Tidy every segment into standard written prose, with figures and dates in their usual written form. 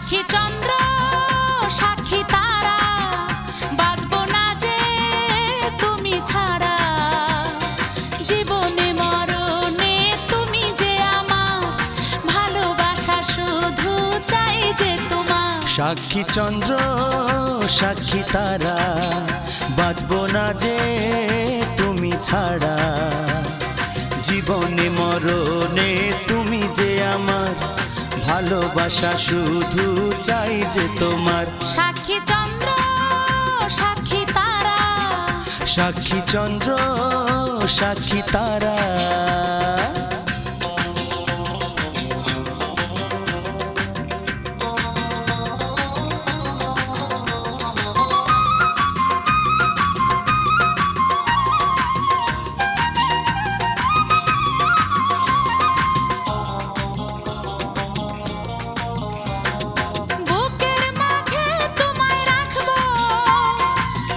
সাক্ষী চন্দ্র সাক্ষী তারা, বাঁচবো না যে তুমি ছাড়া। জীবনে মরণে তুমি যে আমার, ভালোবাসা শুধু চাই যে তোমার। সাক্ষী চন্দ্র সাক্ষী তারা, বাঁচবো না যে তুমি ছাড়া। জীবনে মরণে তুমি যে আমার, ভালোবাসা শুধু চাই যে তোমার। সাক্ষী চন্দ্র সাক্ষী তারা, সাক্ষী চন্দ্র সাক্ষী তারা।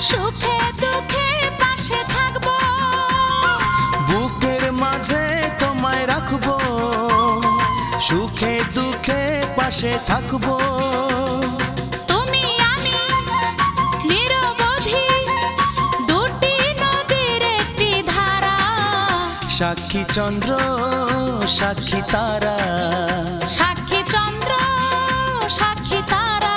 সুখে দুঃখে পাশে থাকবো, বুকের মাঝে তোমায় রাখবো, সুখে দুঃখে পাশে থাকবো। তুমি আমি নিরবধি, দুটি নদীর একটি ধারা। সাক্ষী চন্দ্র সাক্ষী তারা, সাক্ষী চন্দ্র সাক্ষী তারা।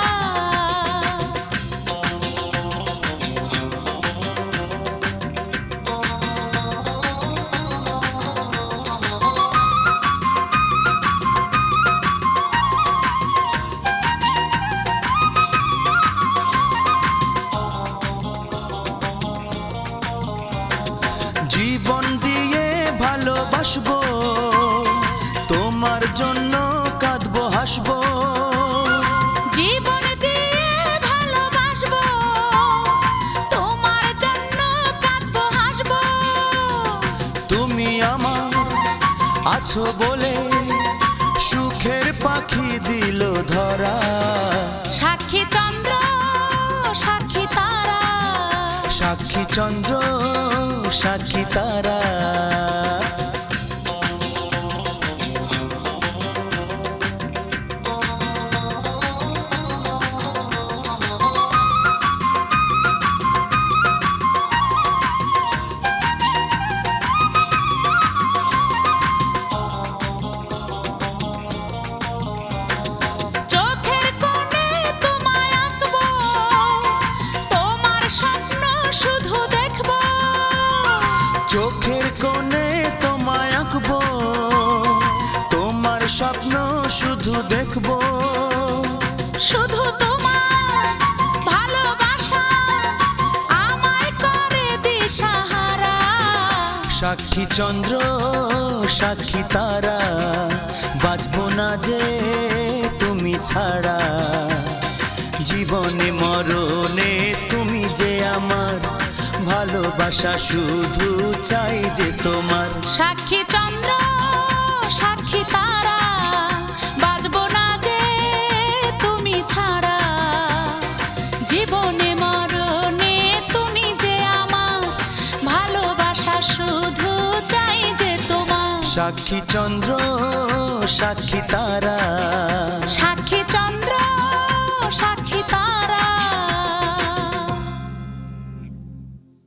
জীবন দিয়ে ভালোবাসবো, তোমার জন্য কাঁদবো হাসবো। জীবন দিয়ে ভালোবাসবো, তোমার জন্য কাঁদবো হাসবো। তুমি আমার আছো বলে, সুখের পাখি দিল ধরা। সাক্ষী চন্দ্র সাক্ষী তারা, সাক্ষী চন্দ্র সাক্ষী তারা। চোখের কোণে তোমায় আঁকবো, তোমার স্বপ্ন শুধু দেখবো। চোখের কোণে তোমায় আঁকবো, তোমার স্বপ্ন শুধু দেখবো। শুধু তোমার ভালোবাসা আমায় করে দিশাহারা। সাক্ষী চন্দ্র সাক্ষী তারা, বাঁচবো না যে তুমি ছাড়া। জীবনে মরণে তুমি যে আমার, ভালোবাসা শুধু চাই যে তোমার। সাক্ষী চন্দ্র সাক্ষী তারা, বাঁচবো না যে তুমি ছাড়া। জীবনে মরণে তুমি যে আমার, ভালোবাসা শুধু চাই যে তোমার। সাক্ষী চন্দ্র সাক্ষী তারা।